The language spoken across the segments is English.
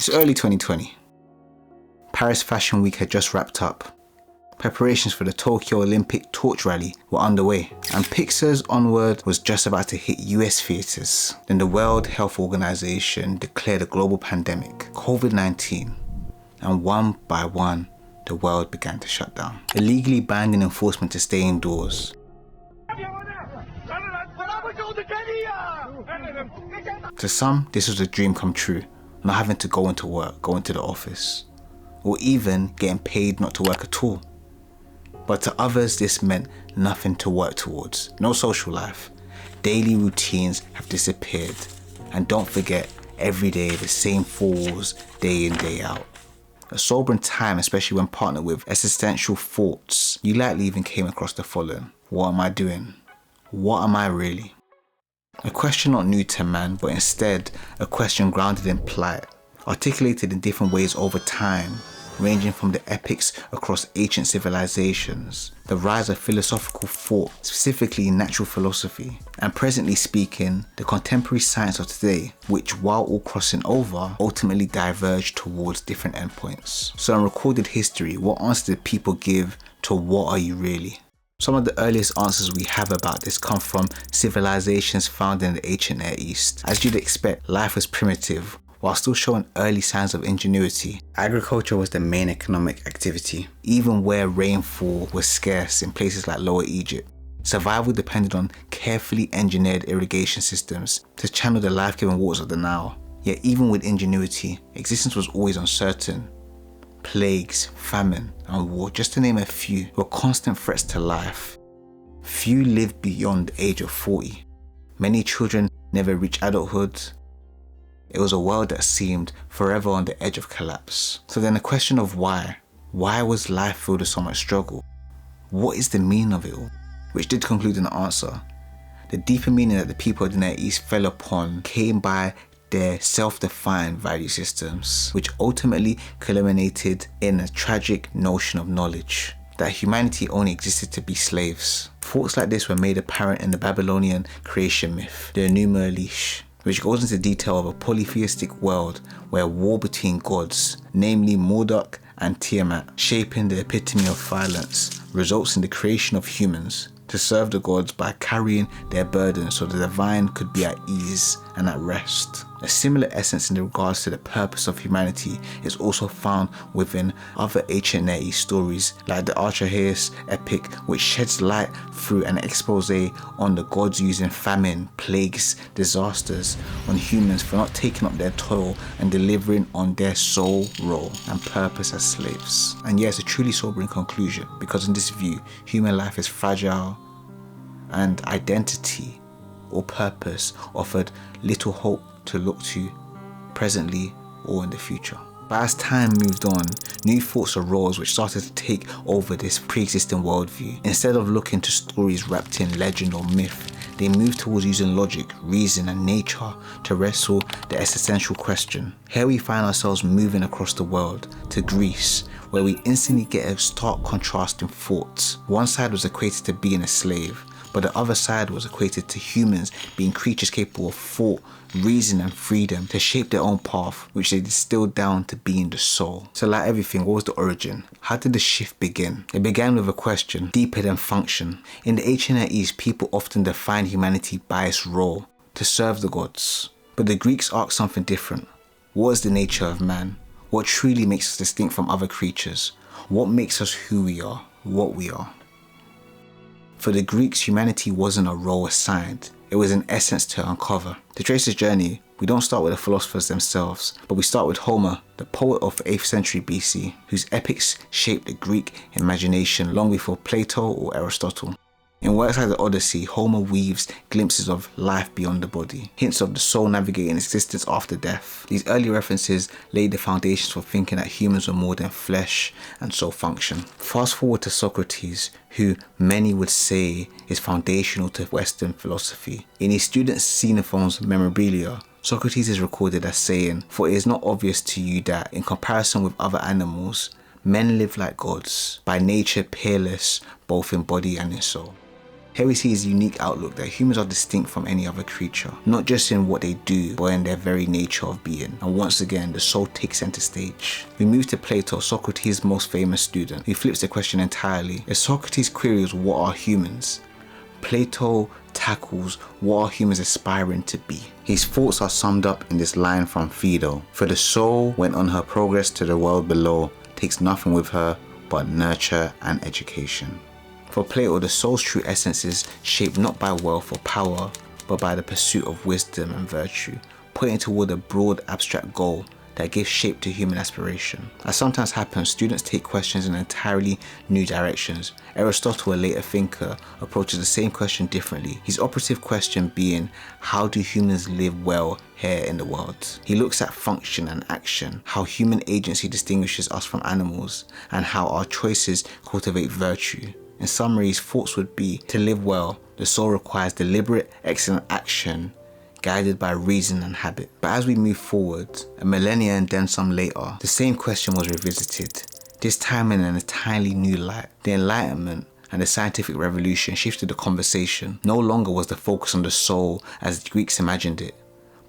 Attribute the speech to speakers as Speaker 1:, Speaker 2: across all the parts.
Speaker 1: It's early 2020. Paris Fashion Week had just wrapped up. Preparations for the Tokyo Olympic torch rally were underway, and Pixar's Onward was just about to hit US theatres. Then the World Health Organization declared a global pandemic, COVID-19, and one by one, the world began to shut down, illegally banning enforcement to stay indoors. To some, this was a dream come true, not having to go into work, go into the office, or even getting paid not to work at all. But to others, this meant nothing to work towards, no social life. Daily routines have disappeared, and don't forget, every day the same four walls, day in, day out. A sobering time, especially when partnered with existential thoughts. You likely even came across the following: what am I doing? What am I really? A question not new to man, but instead a question grounded in plight, articulated in different ways over time, ranging from the epics across ancient civilizations, the rise of philosophical thought, specifically natural philosophy, and presently speaking, the contemporary science of today, which while all crossing over, ultimately diverged towards different endpoints. So in recorded history, what answer did people give to what are you really? Some of the earliest answers we have about this come from civilizations found in the ancient Near East. As you'd expect, life was primitive, while still showing early signs of ingenuity. Agriculture was the main economic activity, even where rainfall was scarce in places like Lower Egypt. Survival depended on carefully engineered irrigation systems to channel the life-giving waters of the Nile. Yet even with ingenuity, existence was always uncertain. Plagues, famine, and war, just to name a few, were constant threats to life. Few lived beyond the age of 40. Many children never reached adulthood. It was a world that seemed forever on the edge of collapse. So then the question of why? Why was life filled with so much struggle? What is the meaning of it all? Which did conclude in the answer. The deeper meaning that the people of the Near East fell upon came by their self-defined value systems, which ultimately culminated in a tragic notion of knowledge, that humanity only existed to be slaves. Thoughts like this were made apparent in the Babylonian creation myth, the Enuma Elish, which goes into detail of a polytheistic world where war between gods, namely Marduk and Tiamat, shaping the epitome of violence, results in the creation of humans to serve the gods by carrying their burdens so the divine could be at ease and at rest. A similar essence in regards to the purpose of humanity is also found within other ancient Near East stories like the Archaeus epic, which sheds light through an expose on the gods using famine, plagues, disasters on humans for not taking up their toil and delivering on their sole role and purpose as slaves. And yes, a truly sobering conclusion, because in this view, human life is fragile and identity or purpose offered little hope to look to presently or in the future. But as time moved on, new thoughts arose which started to take over this pre-existing worldview. Instead of looking to stories wrapped in legend or myth, they moved towards using logic, reason and nature to wrestle the existential question. Here we find ourselves moving across the world to Greece, where we instantly get a stark contrast in thoughts. One side was equated to being a slave, but the other side was equated to humans being creatures capable of thought, reason and freedom to shape their own path, which they distilled down to being the soul. So like everything, what was the origin? How did the shift begin? It began with a question, deeper than function. In the ancient Near East, people often defined humanity by its role, to serve the gods. But the Greeks asked something different. What is the nature of man? What truly makes us distinct from other creatures? What makes us who we are, what we are? For the Greeks, humanity wasn't a role assigned, it was an essence to uncover. To trace this journey, we don't start with the philosophers themselves, but we start with Homer, the poet of the 8th century BC, whose epics shaped the Greek imagination long before Plato or Aristotle. In works like the Odyssey, Homer weaves glimpses of life beyond the body, hints of the soul navigating existence after death. These early references laid the foundations for thinking that humans were more than flesh and soul function. Fast forward to Socrates, who many would say is foundational to Western philosophy. In his student Xenophon's Memorabilia, Socrates is recorded as saying, "For it is not obvious to you that, in comparison with other animals, men live like gods, by nature peerless both in body and in soul." Here we see his unique outlook that humans are distinct from any other creature, not just in what they do, but in their very nature of being. And once again, the soul takes center stage. We move to Plato, Socrates' most famous student, who flips the question entirely. If Socrates queries what are humans, Plato tackles what are humans aspiring to be. His thoughts are summed up in this line from Phaedo: "For the soul, when on her progress to the world below, takes nothing with her but nurture and education." For Plato, the soul's true essence is shaped not by wealth or power, but by the pursuit of wisdom and virtue, pointing toward a broad abstract goal that gives shape to human aspiration. As sometimes happens, students take questions in entirely new directions. Aristotle, a later thinker, approaches the same question differently, his operative question being, how do humans live well here in the world? He looks at function and action, how human agency distinguishes us from animals, and how our choices cultivate virtue. In summary, his thoughts would be, to live well, the soul requires deliberate, excellent action, guided by reason and habit. But as we move forward, a millennia and then some later, the same question was revisited, this time in an entirely new light. The Enlightenment and the scientific revolution shifted the conversation. No longer was the focus on the soul as the Greeks imagined it,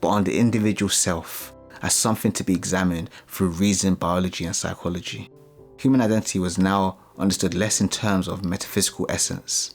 Speaker 1: but on the individual self as something to be examined through reason, biology, and psychology. Human identity was now understood less in terms of metaphysical essence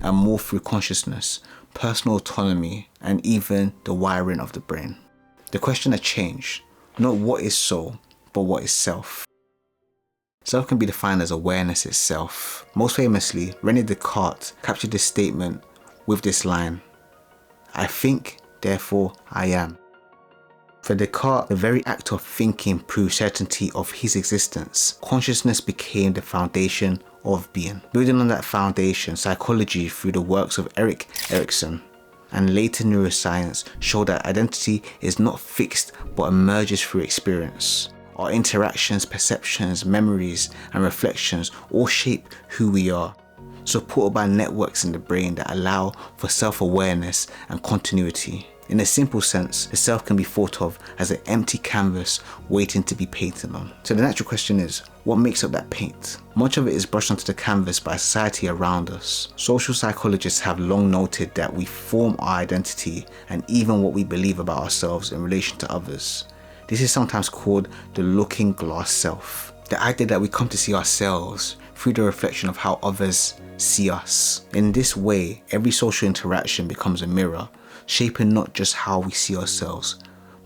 Speaker 1: and more through consciousness, personal autonomy, and even the wiring of the brain. The question had changed, not what is soul, but what is self. Self can be defined as awareness itself. Most famously, René Descartes captured this statement with this line, "I think, therefore I am." For Descartes, the very act of thinking proved certainty of his existence. Consciousness became the foundation of being. Building on that foundation, psychology through the works of Erik Erikson and later neuroscience showed that identity is not fixed but emerges through experience. Our interactions, perceptions, memories, and reflections all shape who we are, supported by networks in the brain that allow for self-awareness and continuity. In a simple sense, the self can be thought of as an empty canvas waiting to be painted on. So the natural question is, what makes up that paint? Much of it is brushed onto the canvas by society around us. Social psychologists have long noted that we form our identity and even what we believe about ourselves in relation to others. This is sometimes called the looking glass self. The idea that we come to see ourselves through the reflection of how others see us. In this way, every social interaction becomes a mirror, shaping not just how we see ourselves,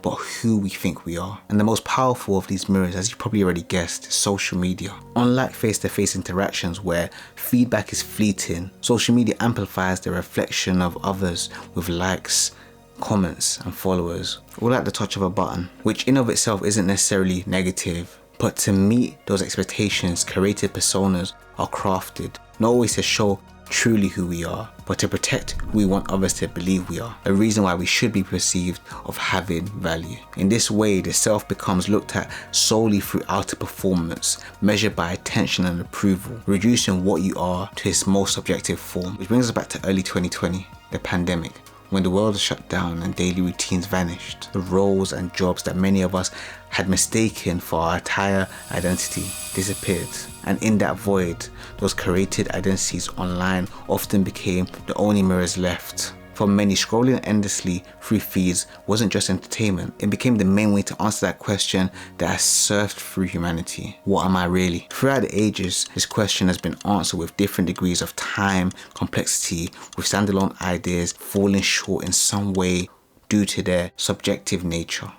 Speaker 1: but who we think we are. And the most powerful of these mirrors, as you probably already guessed, is social media. Unlike face-to-face interactions where feedback is fleeting, social media amplifies the reflection of others with likes, comments, and followers, all at the touch of a button, which in of itself isn't necessarily negative. But to meet those expectations, curated personas are crafted, not always to show truly who we are, but to protect who we want others to believe we are, a reason why we should be perceived of having value. In this way, the self becomes looked at solely through outer performance, measured by attention and approval, reducing what you are to its most subjective form. Which brings us back to early 2020, the pandemic, when the world was shut down and daily routines vanished. The roles and jobs that many of us had mistaken for our entire identity disappeared. And in that void, those curated identities online often became the only mirrors left. For many, scrolling endlessly through feeds wasn't just entertainment, it became the main way to answer that question that has surfed through humanity. What am I really? Throughout the ages, this question has been answered with different degrees of time, complexity, with standalone ideas falling short in some way due to their subjective nature.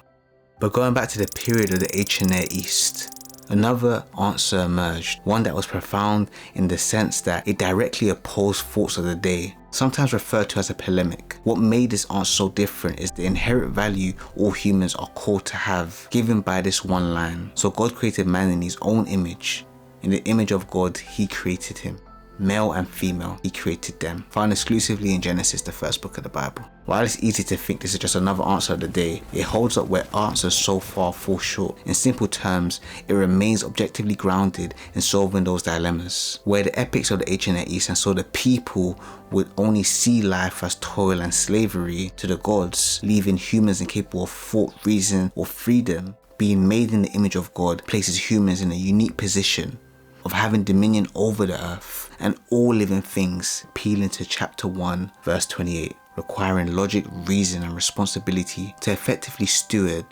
Speaker 1: But going back to the period of the ancient Near East, another answer emerged, one that was profound in the sense that it directly opposed thoughts of the day, sometimes referred to as a polemic. What made this answer so different is the inherent value all humans are called to have, given by this one line. So God created man in his own image. In the image of God, he created him. Male and female, he created them, found exclusively in Genesis, the first book of the Bible. While it's easy to think this is just another answer of the day, it holds up where answers so far fall short. In simple terms, it remains objectively grounded in solving those dilemmas, where the epics of the ancient Near East and so the people would only see life as toil and slavery to the gods, leaving humans incapable of thought, reason, or freedom. Being made in the image of God places humans in a unique position of having dominion over the earth and all living things, appealing to chapter 1 verse 28, requiring logic, reason and responsibility to effectively steward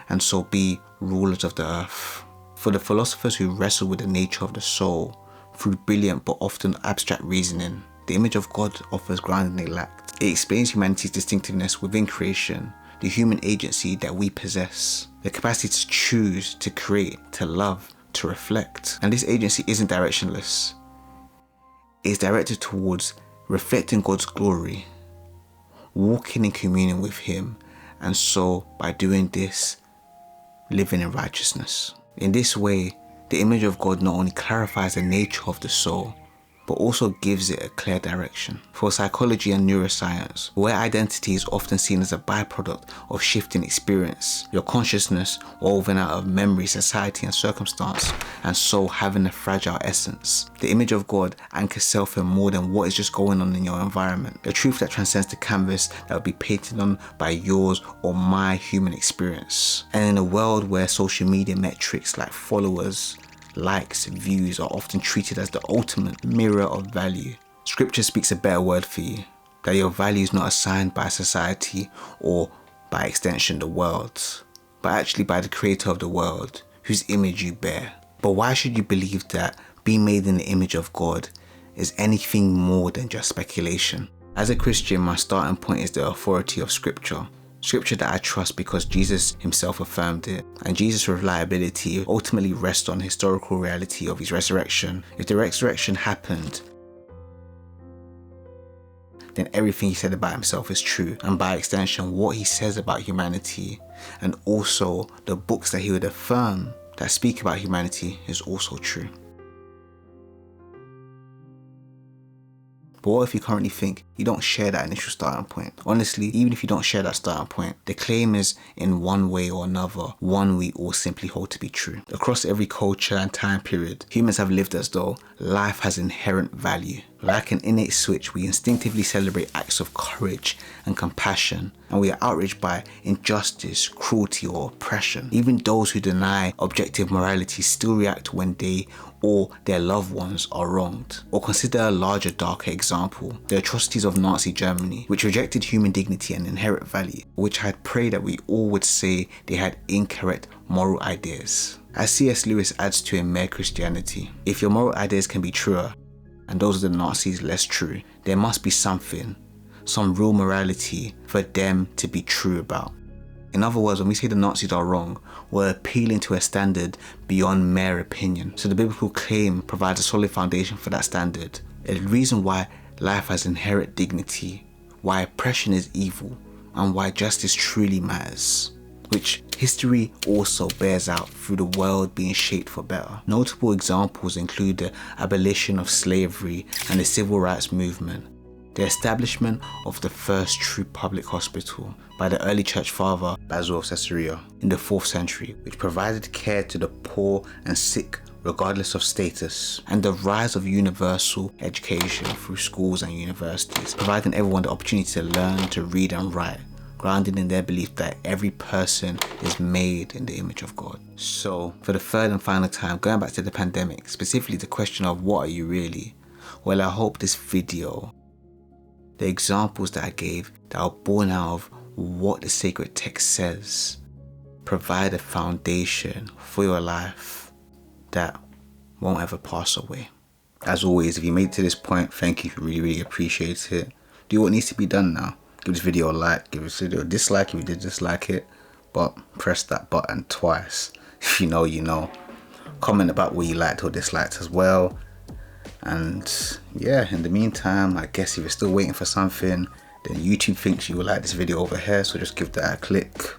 Speaker 1: and so be rulers of the earth. For the philosophers who wrestle with the nature of the soul through brilliant but often abstract reasoning, the image of God offers grounding they lacked. It explains humanity's distinctiveness within creation, the human agency that we possess, the capacity to choose, to create, to love, to reflect. And this agency isn't directionless. It is directed towards reflecting God's glory, walking in communion with Him, and so by doing this, living in righteousness. In this way, the image of God not only clarifies the nature of the soul, but also gives it a clear direction. For psychology and neuroscience, where identity is often seen as a byproduct of shifting experience, your consciousness woven out of memory, society and circumstance, and so having a fragile essence, the image of God anchors self in more than what is just going on in your environment, a truth that transcends the canvas that will be painted on by yours or my human experience. And in a world where social media metrics like followers, likes, views are often treated as the ultimate mirror of value, Scripture speaks a better word for you, that your value is not assigned by society or by extension the world, but actually by the creator of the world, whose image you bear. But why should you believe that being made in the image of God is anything more than just speculation? As a Christian, my starting point is the authority of Scripture. Scripture that I trust because Jesus himself affirmed it, and Jesus' reliability ultimately rests on the historical reality of his resurrection. If the resurrection happened, then everything he said about himself is true, and by extension what he says about humanity and also the books that he would affirm that speak about humanity is also true. But what if you currently think you don't share that initial starting point? Honestly, even if you don't share that starting point, the claim is in one way or another, one we all simply hold to be true. Across every culture and time period, humans have lived as though life has inherent value. Like an innate switch, we instinctively celebrate acts of courage and compassion, and we are outraged by injustice, cruelty or oppression. Even those who deny objective morality still react when they or their loved ones are wronged. Or consider a larger, darker example, the atrocities of Nazi Germany, which rejected human dignity and inherent value, which I'd pray that we all would say they had incorrect moral ideas. As C.S. Lewis adds to in Mere Christianity, if your moral ideas can be truer, and those of the Nazis less true, there must be something, some real morality for them to be true about. In other words, when we say the Nazis are wrong, we're appealing to a standard beyond mere opinion. So the biblical claim provides a solid foundation for that standard, a reason why life has inherent dignity, why oppression is evil, and why justice truly matters, which history also bears out through the world being shaped for better. Notable examples include the abolition of slavery and the civil rights movement, the establishment of the first true public hospital by the early church father Basil of Caesarea in the 4th century, which provided care to the poor and sick regardless of status, and the rise of universal education through schools and universities, providing everyone the opportunity to learn to read and write, grounded in their belief that every person is made in the image of God. So, for the third and final time, going back to the pandemic, specifically the question of what are you really? Well, I hope this video, the examples that I gave that are born out of what the sacred text says, provide a foundation for your life that won't ever pass away. As always, if you made it to this point, thank you, really appreciate it. Do what needs to be done now. Give this video a like, give this video a dislike if you did dislike it, but press that button twice. If you know, you know. Comment about what you liked or disliked as well. And yeah, in the meantime, I guess if you're still waiting for something, then YouTube thinks you will like this video over here, so just give that a click.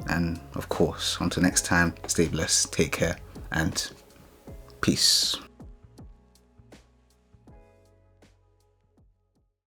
Speaker 1: And of course, until next time, stay blessed, take care, and peace.